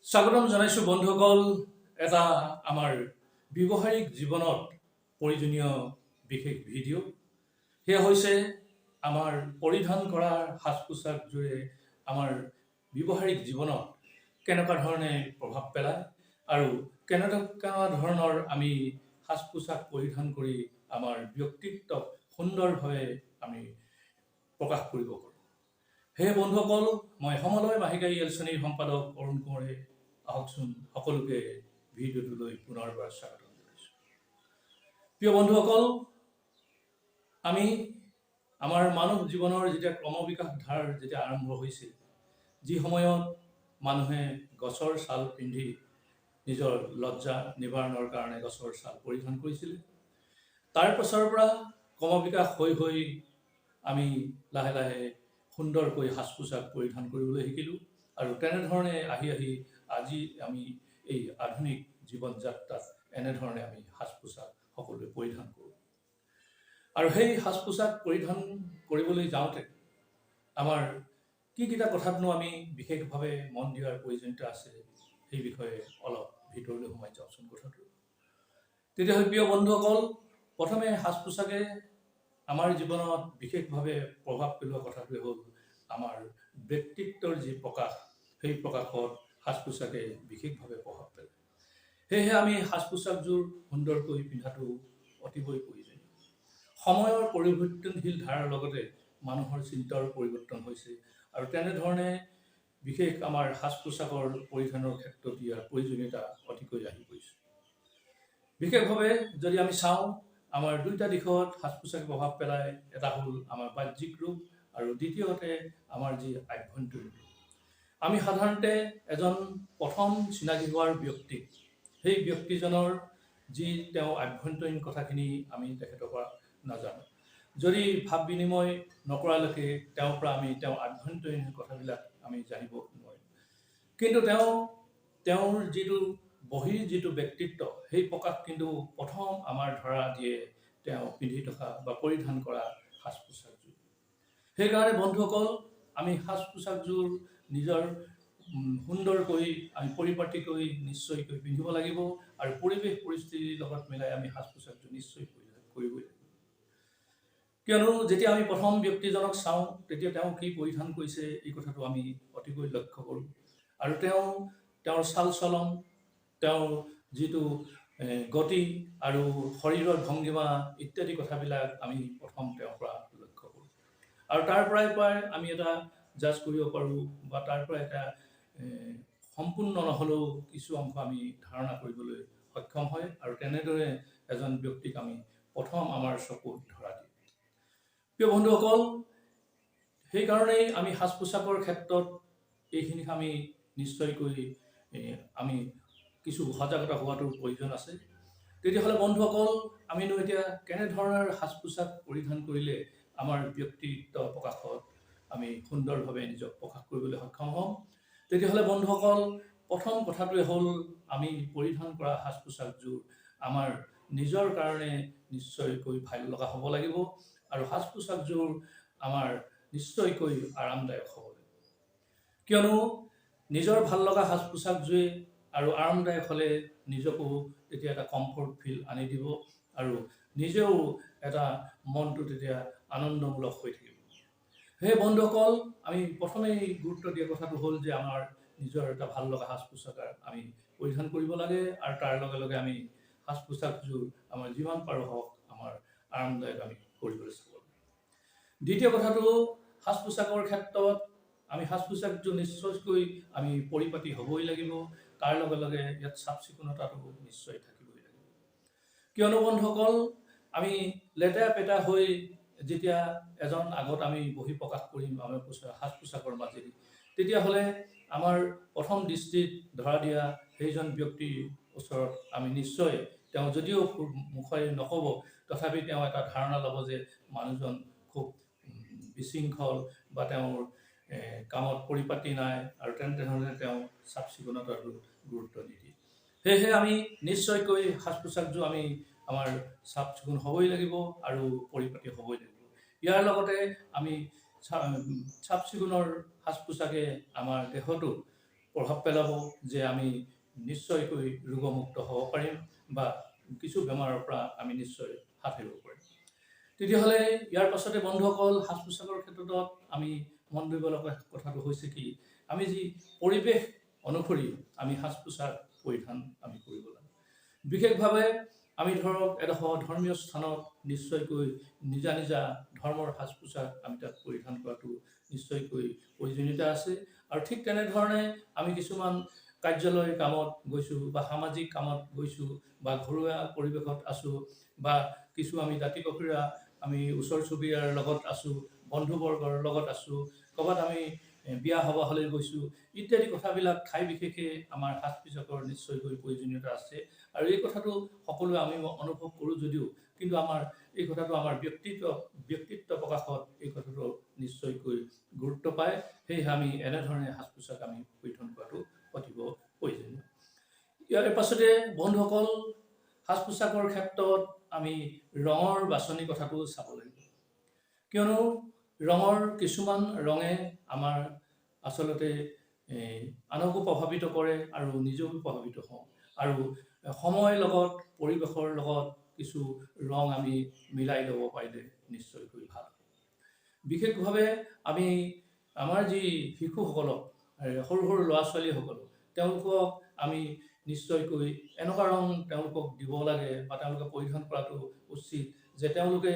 স্বাগতম জনাইছোঁ বন্ধুসকল এটা আমাৰ ব্যৱহাৰিক জীৱনত প্ৰয়োজনীয় বিশেষ ভিডিঅ' সেয়া হৈছে আমাৰ পৰিধান কৰা সাজ পোছাকযোৰে আমাৰ ব্যৱহাৰিক জীৱনত কেনেকুৱা ধৰণে প্ৰভাৱ পেলায় আৰু কেনেকুৱা ধৰণৰ আমি সাজ পোছাক পৰিধান কৰি আমাৰ ব্যক্তিত্বক সুন্দৰভাৱে আমি প্ৰকাশ কৰিব পাৰোঁ। হে বন্ধুসকল, মই সমলয় মাহিকাৰী এলচনীৰ সম্পাদক অৰুণ কোঁৱৰে আহকচোন সকলোকে ভিডিঅ'টোলৈ পুনৰবাৰ স্বাগতম জনাইছোঁ। প্ৰিয় বন্ধুসকল, আমি আমাৰ মানৱ জীৱনৰ যেতিয়া ক্ৰমবিকাশ ধাৰ যেতিয়া আৰম্ভ হৈছিল, যি সময়ত মানুহে গছৰ ছাল পিন্ধি নিজৰ লজ্জা নিবাৰণৰ কাৰণে গছৰ ছাল পৰিধান কৰিছিলে, তাৰ পাছৰ পৰা ক্ৰমবিকাশ হৈ আমি লাহে লাহে সুন্দৰকৈ সাজ পোছাক পৰিধান কৰিবলৈ শিকিলোঁ আৰু তেনেধৰণে আহি আজি আমি এই আধুনিক জীৱন যাত্ৰাত এনেধৰণে আমি সাজ পোছাক সকলোৱে পৰিধান কৰোঁ। আৰু সেই সাজ পোছাক পৰিধান কৰিবলৈ যাওঁতে আমাৰ কিটা কথাতনো আমি বিশেষভাৱে মন দিয়াৰ প্ৰয়োজনীয়তা আছে, সেই বিষয়ে অলপ ভিতৰলৈ সোমাই যাওকচোন কথাটো। তেতিয়াহ'লে প্ৰিয় বন্ধুসকল, প্ৰথমে সাজ পোছাকে আমাৰ জীৱনত বিশেষভাৱে প্ৰভাৱ পেলোৱা কথাটোৱে হ'ল আমাৰ ব্যক্তিত্বৰ যি প্ৰকাশ, সেই প্ৰকাশত সাজ পোছাকে বিশেষভাৱে প্ৰভাৱ পেলায়। সেয়েহে আমি সাজ পোছাকযোৰ সুন্দৰকৈ পিন্ধাটো অতিকৈ প্ৰয়োজনীয়। সময়ৰ পৰিৱৰ্তনশীল ধাৰাৰ লগতে মানুহৰ চিন্তাৰ পৰিৱৰ্তন হৈছে আৰু তেনেধৰণে বিশেষ আমাৰ সাজ পোছাকৰ পৰিধানৰ ক্ষেত্ৰত ইয়াৰ প্ৰয়োজনীয়তা অতিকৈ আহি পৰিছে। বিশেষভাৱে যদি আমি চাওঁ, আমাৰ দুইটা দিশত সাজ পোছাকে প্ৰভাৱ পেলায়। এটা হ'ল আমাৰ বাহ্যিক ৰূপ আৰু দ্বিতীয়তে আমাৰ যি আভ্যন্তৰীণ ৰূপ। আমি সাধাৰণতে এজন প্ৰথম চিনাকি হোৱাৰ ব্যক্তি, সেই ব্যক্তিজনৰ যি তেওঁ আভ্যন্তৰীণ কথাখিনি আমি তেখেতৰ পৰা নাজানো। যদি ভাৱ বিনিময় নকৰালৈকে তেওঁৰ পৰা আমি তেওঁৰ আভ্যন্তৰীণ কথাবিলাক আমি জানিব নোৱাৰিম। কিন্তু তেওঁৰ যিটো বহিৰ যিটো ব্যক্তিত্ব, সেই প্ৰকাশ কিন্তু প্ৰথম আমাৰ ধৰা দিয়ে তেওঁ পিন্ধি থকা বা পৰিধান কৰা সাজ পোছাকযোৰ। সেইকাৰণে বন্ধুসকল, আমি সাজ পোছাকযোৰ নিজৰ সুন্দৰকৈ আমি পৰিপাটিকৈ নিশ্চয়কৈ পিন্ধিব লাগিব আৰু পৰিৱেশ পৰিস্থিতিৰ লগত মিলাই আমি সাজ পোছাকযোৰ নিশ্চয় পৰিধান কৰিবই লাগিব। কিয়নো যেতিয়া আমি প্ৰথম ব্যক্তিজনক চাওঁ, তেতিয়া তেওঁ কি পৰিধান কৰিছে এই কথাটো আমি অতিকৈ লক্ষ্য কৰোঁ আৰু তেওঁৰ চাল চলন, তেওঁৰ যিটো গতি আৰু শৰীৰৰ ভংগীমা ইত্যাদি কথাবিলাক আমি প্ৰথম তেওঁৰ পৰা লক্ষ্য কৰোঁ আৰু তাৰ পৰাই আমি এটা জাজ কৰিব পাৰোঁ বা তাৰ পৰা এটা সম্পূৰ্ণ নহ'লেও কিছু অংশ আমি ধাৰণা কৰিবলৈ সক্ষম হয় আৰু তেনেদৰে এজন ব্যক্তিক আমি প্ৰথম আমাৰ চকুত ধৰা দিওঁ। প্ৰিয় বন্ধুসকল, সেইকাৰণেই আমি সাজ পোছাকৰ ক্ষেত্ৰত এইখিনি আমি নিশ্চয়কৈ আমি কিছু সজাগতা হোৱাটোৰ প্ৰয়োজন আছে। তেতিয়াহ'লে বন্ধুসকল, আমিনো এতিয়া কেনেধৰণৰ সাজ পোছাক পৰিধান কৰিলে আমাৰ ব্যক্তিত্ব প্ৰকাশত আমি সুন্দৰভাৱে নিজক প্ৰকাশ কৰিবলৈ সক্ষম হ'ম? তেতিয়াহ'লে বন্ধুসকল, প্ৰথম কথাটোৱে হ'ল আমি পৰিধান কৰা সাজ পোছাকযোৰ আমাৰ নিজৰ কাৰণে নিশ্চয়কৈ ভাল লগা হ'ব লাগিব আৰু সাজ পোছাকযোৰ আমাৰ নিশ্চয়কৈ আৰামদায়ক হ'ব লাগিব। কিয়নো নিজৰ ভাল লগা সাজ পোছাকযোৰে আৰু আৰামদায়ক হ'লে নিজকো তেতিয়া এটা কমফৰ্ট ফিল আনি দিব আৰু নিজেও এটা মনটো তেতিয়া আনন্দমূলক হৈ থাকিব। সেই বন্ধুসকল, আমি প্ৰথমেই গুৰুত্ব দিয়া কথাটো হ'ল যে আমাৰ নিজৰ এটা ভাল লগা সাজ পোছাক আমি পৰিধান কৰিব লাগে আৰু তাৰ লগে লগে আমি সাজ পোছাকযোৰ আমাৰ যিমান পাৰোঁ হওক আমাৰ আৰামদায়ক আমি কৰিবলৈ চাব লাগে। দ্বিতীয় কথাটো, সাজ পোছাকৰ ক্ষেত্ৰত আমি সাজ পোছাকযোৰ নিশ্চয়কৈ আমি পৰিপাটি হ'বই লাগিব। তাৰ লগে লগে ইয়াত চাফ চিকুণতাটো নিশ্চয় থাকিবই লাগিব। কিয়নো বন্ধুসকল, আমি লেতেৰা পেটা হৈ যেতিয়া এজন আগত আমি বহি প্ৰকাশ কৰিম আমাৰ সাজ পোছাকৰ মাজেদি, তেতিয়াহ'লে আমাৰ প্ৰথম দৃষ্টিত ধৰা দিয়া সেইজন ব্যক্তিৰ ওচৰত আমি নিশ্চয় তেওঁ যদিও মুখেৰে নক'ব, তথাপি তেওঁ এটা ধাৰণা ল'ব যে মানুহজন খুব বিশৃংখল বা তেওঁৰ কামত পৰিপাটি নাই আৰু তেনেধৰণে তেওঁ চাফ চিকুণতাটো গুৰুত্ব নিদিয়ে। সেয়েহে আমি নিশ্চয়কৈ সাজ পোছাকযোৰ আমি আমাৰ চাফ চিকুণ হ'বই লাগিব আৰু পৰিপাটি হ'বই লাগিব। ইয়াৰ লগতে আমি চাফ চিকুণৰ সাজ পোছাকে আমাৰ দেহটো প্ৰভাৱ পেলাব যে আমি নিশ্চয়কৈ ৰোগমুক্ত হ'ব পাৰিম বা কিছু বেমাৰৰ পৰা আমি নিশ্চয় হাত সাৰিব পাৰিম। তেতিয়াহ'লে ইয়াৰ পাছতে বন্ধুসকল সাজ পোছাকৰ ক্ষেত্ৰত আমি মন দিব লগা কথাটো হৈছে কি, আমি যি পৰিৱেশ অনুসৰি আমি সাজ পোছাক পৰিধান আমি কৰিব লাগে। বিশেষভাৱে আমি ধৰক এডোখৰ ধৰ্মীয় স্থানত নিশ্চয়কৈ নিজা নিজা ধৰ্মৰ সাজ পোছাক আমি তাত পৰিধান কৰাটো নিশ্চয়কৈ প্ৰয়োজনীয়তা আছে। আৰু ঠিক তেনেধৰণে আমি কিছুমান কাৰ্যালয় কামত গৈছোঁ বা সামাজিক কামত গৈছোঁ বা ঘৰুৱা পৰিৱেশত আছোঁ বা কিছু আমি দাঁতি কাষৰীয়া আমি ওচৰ চুবুৰীয়াৰ লগত আছোঁ, বন্ধুবৰ্গৰ লগত আছোঁ, ক'ৰবাত আমি বিয়া সবাহলৈ গৈছোঁ ইত্যাদি কথাবিলাক ঠাই বিশেষে আমাৰ সাজ পোছাকৰ নিশ্চয়কৈ প্ৰয়োজনীয়তা আছে। আৰু এই কথাটো সকলোৱে আমি অনুভৱ কৰোঁ যদিও কিন্তু এই কথাটো আমাৰ ব্যক্তিত্ব প্ৰকাশত এই কথাটো নিশ্চয়কৈ গুৰুত্ব পায়। সেয়েহে আমি এনেধৰণে সাজ পোছাক আমি পৰিধান কৰাটো অতিব প্ৰয়োজনীয়। ইয়াৰ পাছতে বন্ধুসকল সাজ পোছাকৰ ক্ষেত্ৰত আমি ৰঙৰ বাছনি কথাটো চাব লাগিব। কিয়নো ৰঙৰ কিছুমান ৰঙে আমাৰ আচলতে আনকো প্ৰভাৱিত কৰে আৰু নিজেও প্ৰভাৱিত হওঁ। আৰু সময়ৰ লগত পৰিৱেশৰ লগত কিছু ৰং আমি মিলাই ল'ব পাৰিলে নিশ্চয়কৈ ভাল। বিশেষভাৱে আমি আমাৰ যি শিশুসকলক সৰু সৰু ল'ৰা ছোৱালীসকলক তেওঁলোকক আমি নিশ্চয়কৈ এনেকুৱা ৰং তেওঁলোকক দিব লাগে বা তেওঁলোকে পৰিধান কৰাটো উচিত যে তেওঁলোকে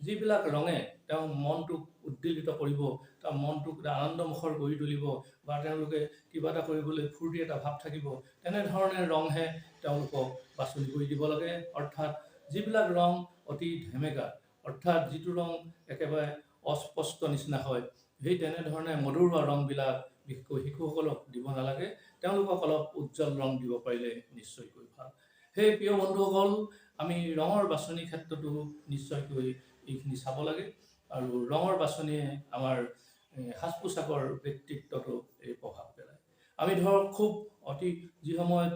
যিবিলাক ৰঙে তেওঁৰ মনটোক উদ্বেলিত কৰিব, তাৰ মনটোক আনন্দমুখৰ কৰি তুলিব বা তেওঁলোকে কিবা এটা কৰিবলৈ ফূৰ্তি এটা ভাৱ থাকিব, তেনেধৰণে ৰংহে তেওঁলোকক বাছনি কৰি দিব লাগে। অৰ্থাৎ যিবিলাক ৰং অতি ধেমেকা, অৰ্থাৎ যিটো ৰং একেবাৰে অস্পষ্ট নিচিনা হয়, সেই তেনেধৰণে মধুৰুৱা ৰংবিলাক বিশেষকৈ শিশুসকলক দিব নালাগে। তেওঁলোকক অলপ উজ্জ্বল ৰং দিব পাৰিলে নিশ্চয়কৈ ভাল। সেই প্ৰিয় বন্ধুসকল, আমি ৰঙৰ বাছনিৰ ক্ষেত্ৰতো নিশ্চয়কৈ এইখিনি চাব লাগে। আৰু ৰঙৰ বাছনিয়ে আমাৰ সাজ পোছাকৰ ব্যক্তিত্বটো এই প্ৰভাৱ পেলায়। আমি ধৰক খুব যি সময়ত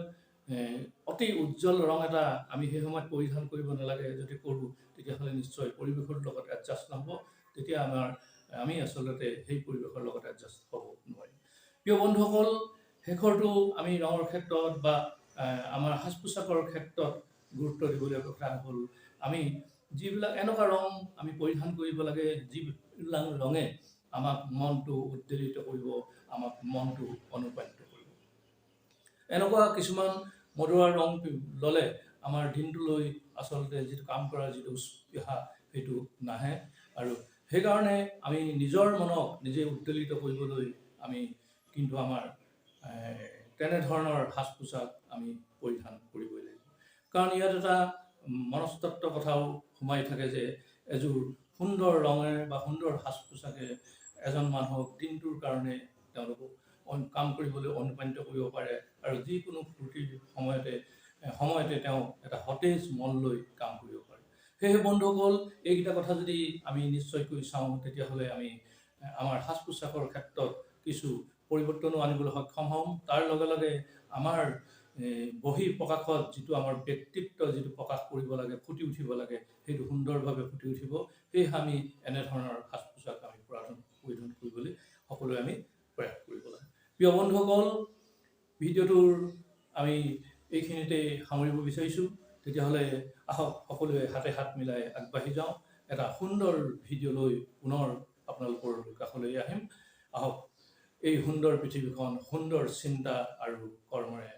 অতি উজ্জ্বল ৰং এটা আমি সেই সময়ত পৰিধান কৰিব নালাগে। যদি কৰোঁ তেতিয়াহ'লে নিশ্চয় পৰিৱেশৰ লগত এডজাষ্ট নহ'ব, তেতিয়া আমি আচলতে সেই পৰিৱেশৰ লগত এডজাষ্ট হ'ব নোৱাৰিম। প্ৰিয় বন্ধুসকল, শেষৰটো আমি ৰঙৰ ক্ষেত্ৰত বা আমাৰ সাজ পোছাকৰ ক্ষেত্ৰত গুৰুত্ব দিবলগীয়া কথা হ'ল আমি যিবিলাক এনেকুৱা ৰং আমি পৰিধান কৰিব লাগে যিবিলাক ৰঙে আমাক মনটো উদ্বেলিত কৰিব, আমাক মনটো অনুপ্ৰাণিত কৰিব। এনেকুৱা কিছুমান মধুৰ ৰং ল'লে আমাৰ দিনটোলৈ আচলতে যিটো কাম কৰাৰ যিটো উৎসাহ সেইটো নাহে। আৰু সেইকাৰণে আমি নিজৰ মনক নিজে উদ্বেলিত কৰিবলৈ আমি কিন্তু আমাৰ তেনেধৰণৰ সাজ পোছাক আমি পৰিধান কৰিবই লাগিব। কাৰণ ইয়াত এটা মনস্তত্ত্ব কথাও সোমাই থাকে যে এযোৰ সুন্দৰ ৰঙেৰে বা সুন্দৰ সাজ পোছাকে এজন মানুহক দিনটোৰ কাৰণে তেওঁলোকক কাম কৰিবলৈ অনুপ্ৰাণিত কৰিব পাৰে আৰু যিকোনো ফূৰ্তিৰ সময়তে তেওঁ এটা সতেজ মন লৈ কাম কৰিব পাৰে। সেয়েহে বন্ধুসকল, এইকেইটা কথা যদি আমি নিশ্চয়কৈ চাওঁ তেতিয়াহ'লে আমি আমাৰ সাজ পোছাকৰ ক্ষেত্ৰত কিছু পৰিৱৰ্তনো আনিবলৈ সক্ষম হ'ম। তাৰ লগে লগে আমাৰ বহি প্ৰকাশত যিটো আমাৰ ব্যক্তিত্ব যিটো প্ৰকাশ কৰিব লাগে, ফুটি উঠিব লাগে, সেইটো সুন্দৰভাৱে ফুটি উঠিব। সেয়েহে আমি এনেধৰণৰ সাজ পোছাক আমি পৰিধান কৰিবলৈ সকলোৱে আমি প্ৰয়াস কৰিব লাগে। প্ৰিয় বন্ধুসকল, ভিডিঅ'টোৰ আমি এইখিনিতে সামৰিব বিচাৰিছোঁ। তেতিয়াহ'লে আহক সকলোৱে হাতে হাত মিলাই আগবাঢ়ি যাওঁ। এটা সুন্দৰ ভিডিঅ' লৈ পুনৰ আপোনালোকৰ কাষলৈ আহিম। আহক এই সুন্দৰ পৃথিৱীখন সুন্দৰ চিন্তা আৰু কৰ্মৰে